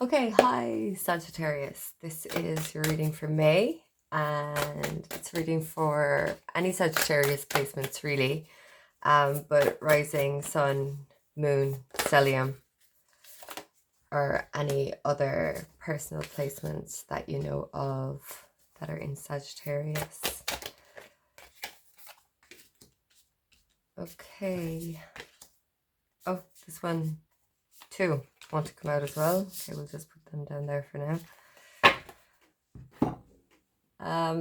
Okay, hi Sagittarius. This is your reading for May, and it's reading for any Sagittarius placements really, but rising, sun, moon, stellium, or any other personal placements that you know of that are in Sagittarius. Okay. Oh, this one too want to come out as well. Okay, we'll just put them down there for now.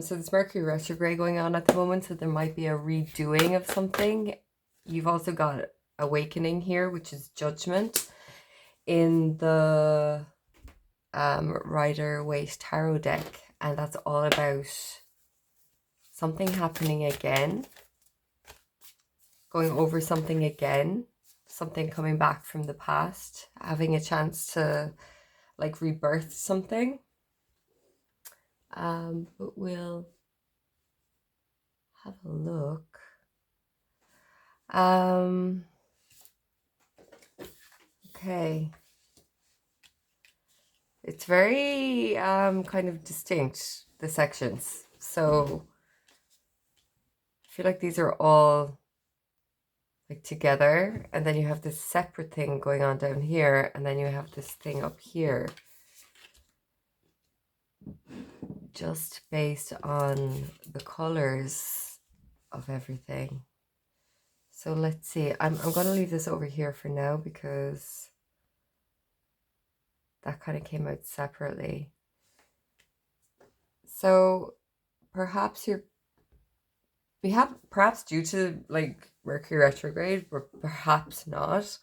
So there's Mercury retrograde going on at the moment, so there might be a redoing of something. You've also got awakening here, which is judgment in the Rider-Waite Tarot deck, and that's all about something happening again, going over something again, something coming back from the past, having a chance to like rebirth something. But we'll have a look. Okay. It's very kind of distinct, the sections. So I feel like these are all like together, and then you have this separate thing going on down here, and then you have this thing up here. Just based on the colors of everything. So let's see. I'm going to leave this over here for now because that kind of came out separately. So perhaps perhaps due to like Mercury retrograde, but perhaps not.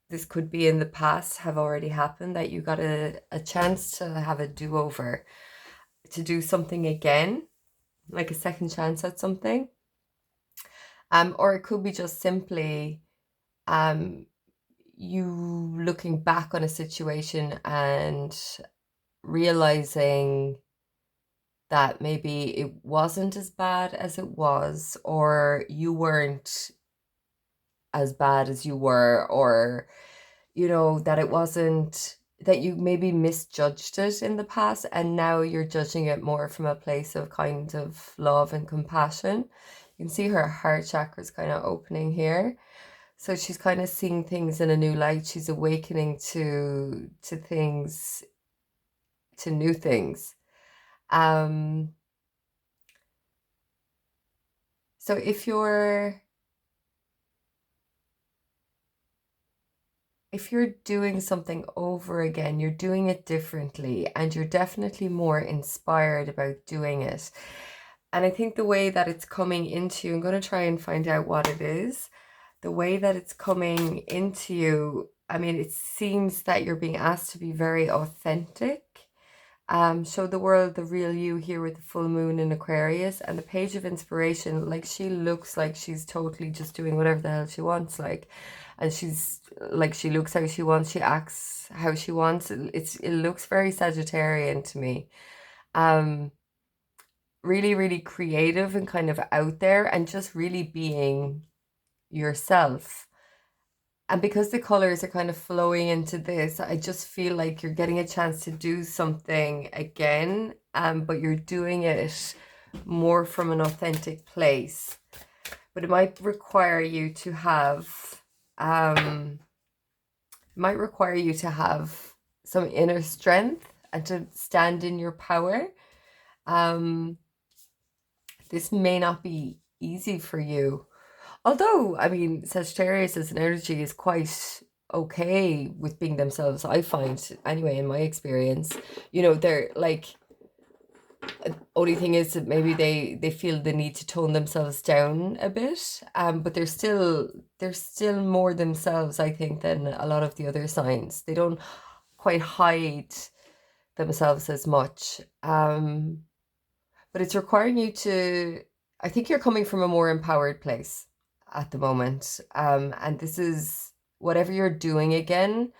This could be in the past, have already happened, that you got a chance to have a do-over, to do something again, like a second chance at something. Or it could be just simply you looking back on a situation and realizing that maybe it wasn't as bad as it was, or you weren't as bad as you were, or you know, that it wasn't, that you maybe misjudged it in the past, and now you're judging it more from a place of kind of love and compassion. You can see her heart chakra is kind of opening here. So she's kind of seeing things in a new light. She's awakening to things, to new things. So if you're doing something over again, you're doing it differently, and you're definitely more inspired about doing it. And I think the way that it's coming into you, I'm going to try and find out what it is. The way that it's coming into you, I mean, it seems that you're being asked to be very authentic. Show the world the real you here with the full moon in Aquarius, and the page of inspiration. Like, she looks like she's totally just doing whatever the hell she wants, like, and she's like, she looks how she wants, she acts how she wants. It looks very Sagittarian to me. Really, really creative and kind of out there, and just really being yourself. And because the colors are kind of flowing into this, I just feel like you're getting a chance to do something again, but you're doing it more from an authentic place. But it might require you to have, some inner strength and to stand in your power. This may not be easy for you. Although, I mean, Sagittarius as an energy is quite okay with being themselves, I find, anyway, in my experience. You know, they're like, only thing is that maybe they feel the need to tone themselves down a bit, but they're still more themselves, I think, than a lot of the other signs. They don't quite hide themselves as much, but it's requiring you to, I think you're coming from a more empowered place at the moment, and this is whatever you're doing again,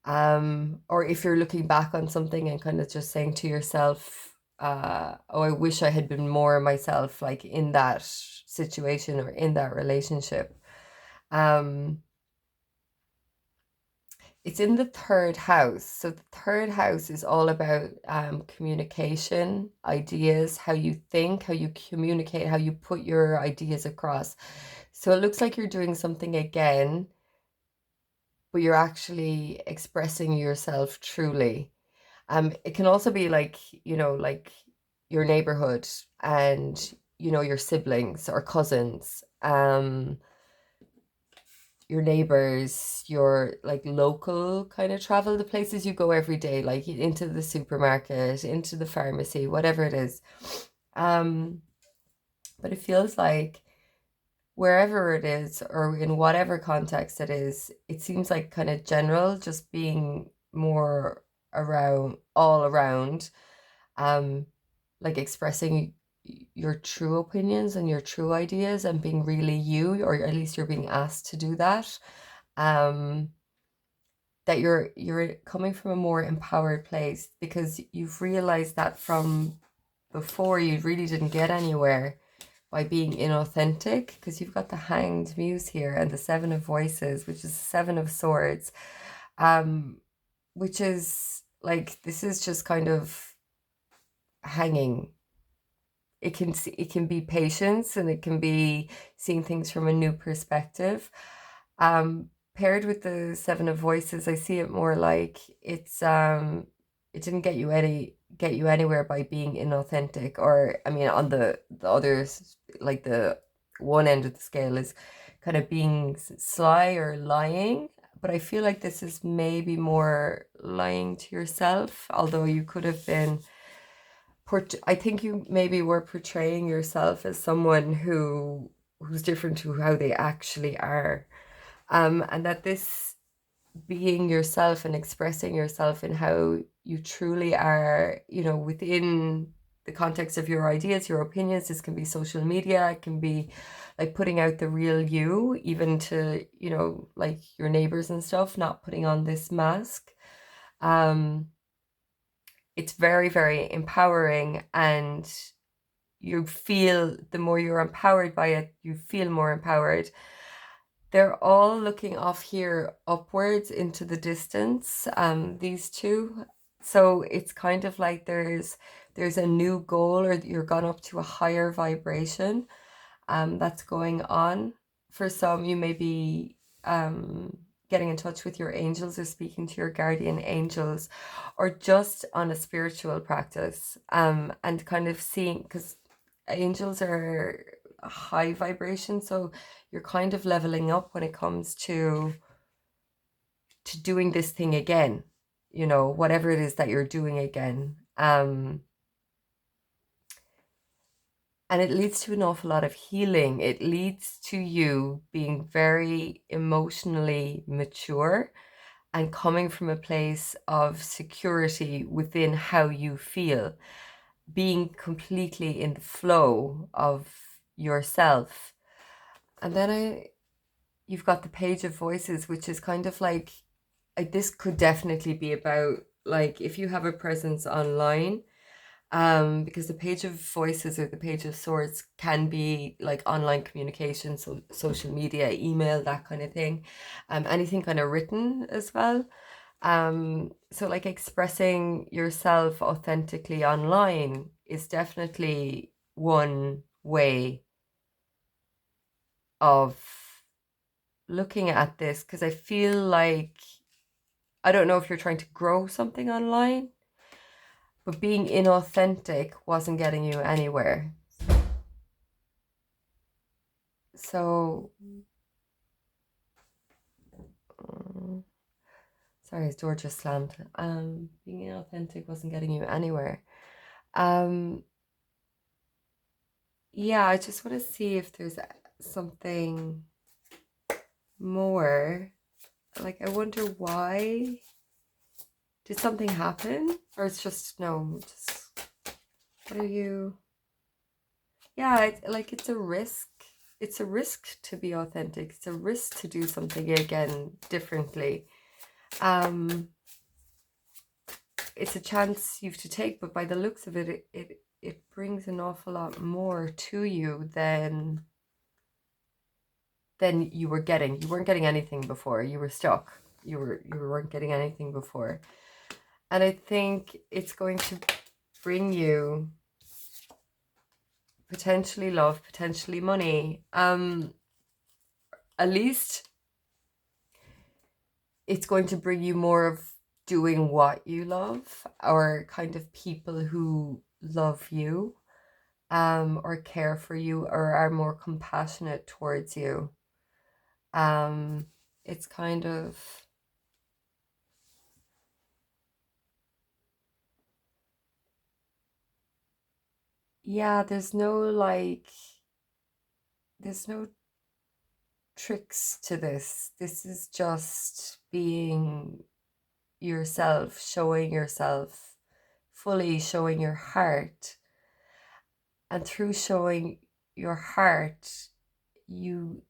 or if you're looking back on something and kind of just saying to yourself, oh, I wish I had been more myself, like in that situation or in that relationship. It's in the third house. So the third house is all about communication, ideas, how you think, how you communicate, how you put your ideas across. So it looks like you're doing something again, but you're actually expressing yourself truly. It can also be like, like your neighborhood and, your siblings or cousins. Your neighbors, your like local kind of travel, the places you go every day, like into the supermarket, into the pharmacy, whatever it is. Um, but it feels like wherever it is or in whatever context it is, it seems like kind of general, just being more around, all around, um, like expressing your true opinions and your true ideas and being really you, or at least you're being asked to do that. Um, that you're coming from a more empowered place because you've realized that from before you really didn't get anywhere by being inauthentic, because you've got the hanged muse here and the seven of voices, which is the seven of swords, um which is like, this is just kind of hanging. It can be patience, and it can be seeing things from a new perspective. Paired with the seven of voices, I see it more like it didn't get you anywhere by being inauthentic. Or I mean, on the others, like the one end of the scale is kind of being sly or lying. But I feel like this is maybe more lying to yourself, although you could have been I think you maybe were portraying yourself as someone who's different to how they actually are. And that this being yourself and expressing yourself in how you truly are, within the context of your ideas, your opinions. This can be social media, it can be like putting out the real you, even to, like your neighbors and stuff, not putting on this mask. Um, it's very, very empowering, and you feel, the more you're empowered by it, you feel more empowered. They're all looking off here upwards into the distance, these two. So it's kind of like there's a new goal, or you're gone up to a higher vibration that's going on. For some, you may be getting in touch with your angels or speaking to your guardian angels, or just on a spiritual practice, and kind of seeing, because angels are a high vibration, so you're kind of leveling up when it comes to doing this thing again, whatever it is that you're doing again. And it leads to an awful lot of healing. It leads to you being very emotionally mature and coming from a place of security within how you feel, being completely in the flow of yourself. And then you've got the page of voices, which is kind of like this could definitely be about, like, if you have a presence online, because the page of voices or the page of swords can be like online communication, so social media, email, that kind of thing, anything kind of written as well. So like expressing yourself authentically online is definitely one way of looking at this, because I feel like, I don't know if you're trying to grow something online, but being inauthentic wasn't getting you anywhere. So, sorry, his door just slammed. Being inauthentic wasn't getting you anywhere. Um, yeah, I just want to see if there's something more. Like, I wonder why. Did something happen? Or it's just, no, just, what are you? Yeah, it's a risk. It's a risk to be authentic. It's a risk to do something again differently. It's a chance you've to take, but by the looks of it, it brings an awful lot more to you than you were getting. You weren't getting anything before. You were stuck. you weren't getting anything before. And I think it's going to bring you potentially love, potentially money. At least it's going to bring you more of doing what you love, or kind of people who love you, or care for you, or are more compassionate towards you. It's kind of, yeah, there's no tricks to this. This is just being yourself, showing yourself fully, showing your heart. And through showing your heart, you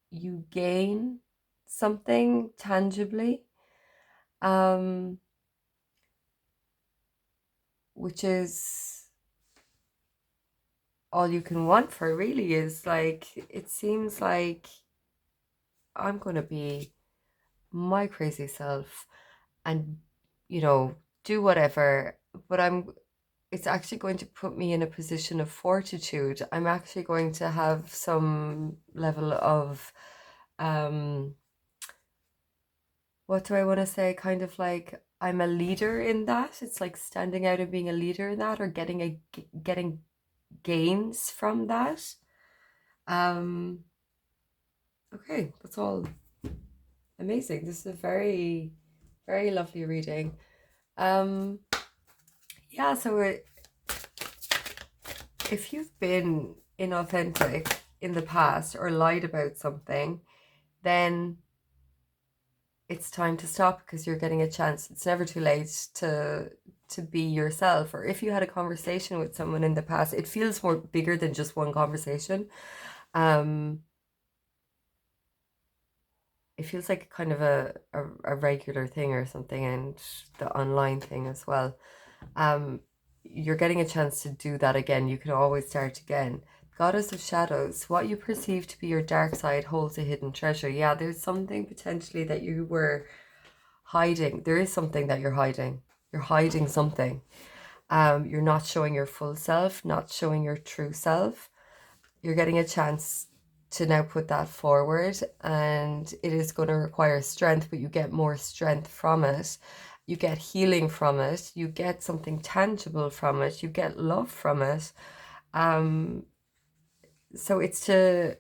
gain something tangibly, um, which is all you can want for, really. Is like, it seems like I'm going to be my crazy self and, do whatever, but it's actually going to put me in a position of fortitude. I'm actually going to have some level of, um, what do I want to say? Kind of like I'm a leader in that. It's like standing out and being a leader in that, or getting gains from that. Um, okay, that's all amazing. This is a very, very lovely reading. Yeah, so if you've been inauthentic in the past or lied about something, then it's time to stop, because you're getting a chance. It's never too late to be yourself. Or if you had a conversation with someone in the past, it feels more bigger than just one conversation. It feels like kind of a regular thing or something, and the online thing as well. You're getting a chance to do that again. You can always start again. Goddess of Shadows, what you perceive to be your dark side holds a hidden treasure. Yeah, there's something potentially that you were hiding. There is something that you're hiding. You're hiding something. You're not showing your full self, not showing your true self. You're getting a chance to now put that forward, and it is going to require strength, but you get more strength from it. You get healing from it. You get something tangible from it. You get love from it. So it's to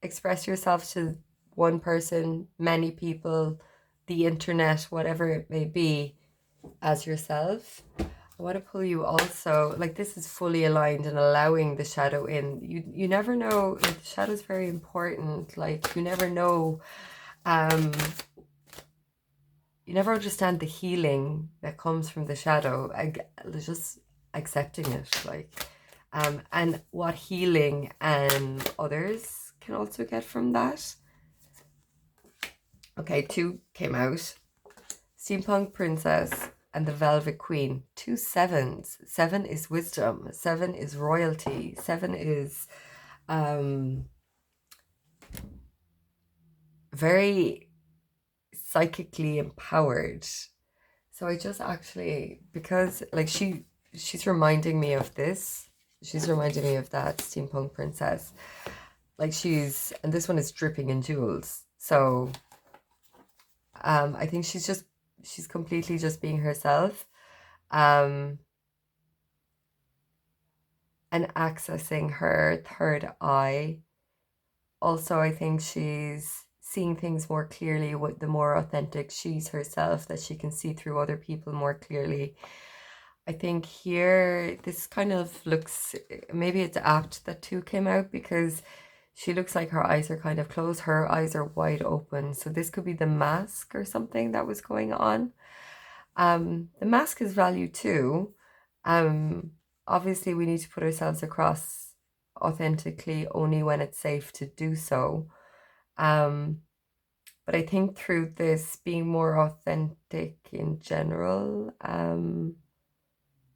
express yourself to one person, many people, the internet, whatever it may be, as yourself. I want to pull you also, like, this is fully aligned and allowing the shadow in. You never know, like, the shadow is very important. Like, you never know, you never understand the healing that comes from the shadow. Just accepting it, like, and what healing others can also get from that. Okay, two came out. Steampunk Princess and the Velvet Queen. 2 sevens. 7 is wisdom. 7 is royalty. 7 is very psychically empowered. So I just actually, because like she's reminding me of this. She's reminding me of that Steampunk Princess. Like, and this one is dripping in jewels. So I think she's completely just being herself. And accessing her third eye. Also, I think she's seeing things more clearly with the more authentic she's herself, that she can see through other people more clearly. I think here, this kind of looks, maybe it's apt that 2 came out, because she looks like her eyes are kind of closed. Her eyes are wide open. So this could be the mask or something that was going on. The mask is value too. Obviously, we need to put ourselves across authentically only when it's safe to do so. But I think through this being more authentic in general,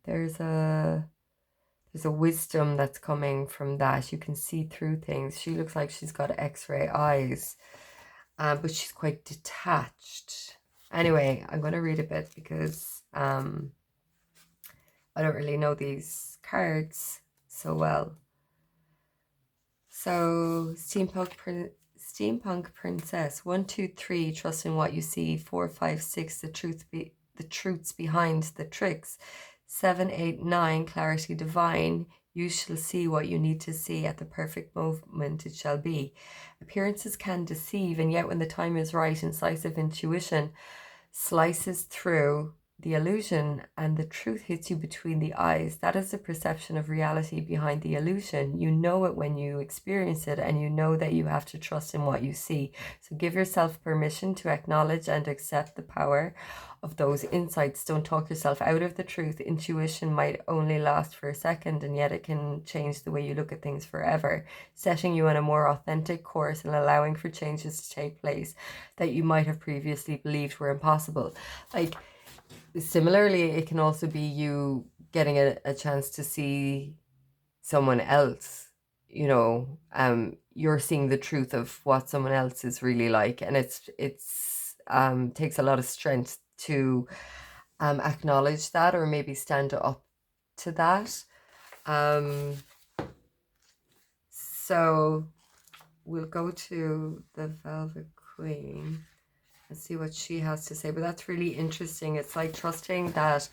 there's a wisdom that's coming from that. You can see through things. She looks like she's got X-ray eyes, but she's quite detached. Anyway, I'm going to read a bit because I don't really know these cards so well. So, Steampunk Princess, 1, 2, 3, trust in what you see. 4, 5, 6, the truths behind the tricks. 7, 8, 9, clarity divine. You shall see what you need to see at the perfect moment it shall be. Appearances can deceive, and yet when the time is right, incisive intuition slices through the illusion and the truth hits you between the eyes. That is the perception of reality behind the illusion. You know it when you experience it, and you know that you have to trust in what you see. So give yourself permission to acknowledge and accept the power of those insights. Don't talk yourself out of the truth. Intuition might only last for a second, and yet it can change the way you look at things forever, setting you on a more authentic course and allowing for changes to take place that you might have previously believed were impossible. Like, similarly, it can also be you getting a chance to see someone else, you know, you're seeing the truth of what someone else is really like, and it's takes a lot of strength to acknowledge that, or maybe stand up to that. So we'll go to the Velvet Queen and see what she has to say. But that's really interesting. It's like trusting that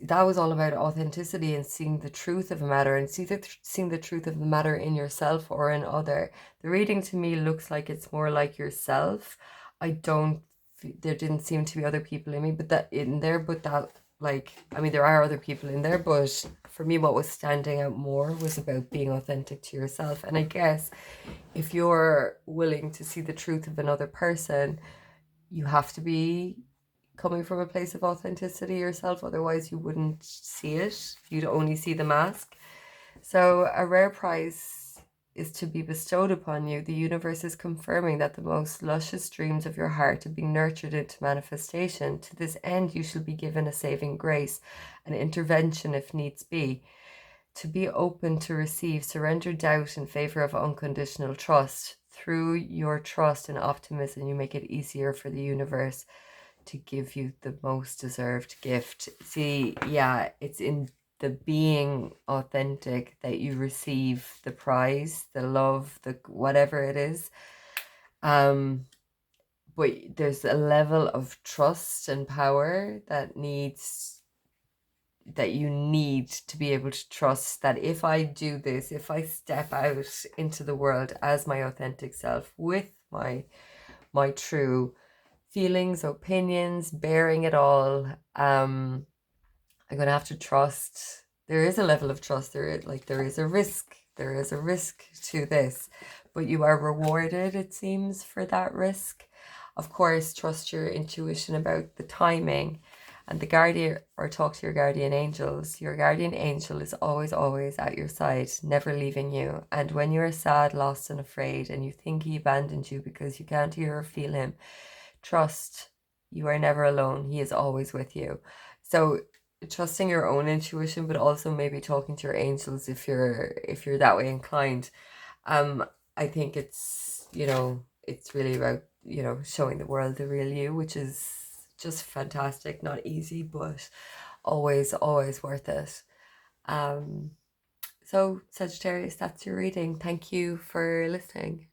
that was all about authenticity and seeing the truth of a matter, and seeing the truth of the matter in yourself or in other. The reading to me looks like it's more like yourself. There didn't seem to be other people in me, but that in there, but that, like, I mean, there are other people in there, but for me, what was standing out more was about being authentic to yourself. And I guess if you're willing to see the truth of another person, you have to be coming from a place of authenticity yourself, otherwise you wouldn't see it. You'd only see the mask. So a rare prize is to be bestowed upon you. The universe is confirming that the most luscious dreams of your heart are being nurtured into manifestation. To this end, you shall be given a saving grace, an intervention if needs be. To be open to receive, surrender doubt in favor of unconditional trust. Through your trust and optimism, you make it easier for the universe to give you the most deserved gift. See, yeah, it's in the being authentic that you receive the prize, the love, the whatever it is. But there's a level of trust and power that you need to be able to trust that if I do this, if I step out into the world as my authentic self with my true feelings, opinions, bearing it all, I'm gonna have to trust. There is a level of trust. There is a risk. There is a risk to this, but you are rewarded, it seems, for that risk. Of course, trust your intuition about the timing, and the guardian, or talk to your guardian angels. Your guardian angel is always, always at your side, never leaving you. And when you are sad, lost, and afraid, and you think he abandoned you because you can't hear or feel him, trust you are never alone. He is always with you. So trusting your own intuition, but also maybe talking to your angels if you're that way inclined. I think it's really about showing the world the real you, which is just fantastic. Not easy, but always worth it. So Sagittarius, that's your reading. Thank you for listening.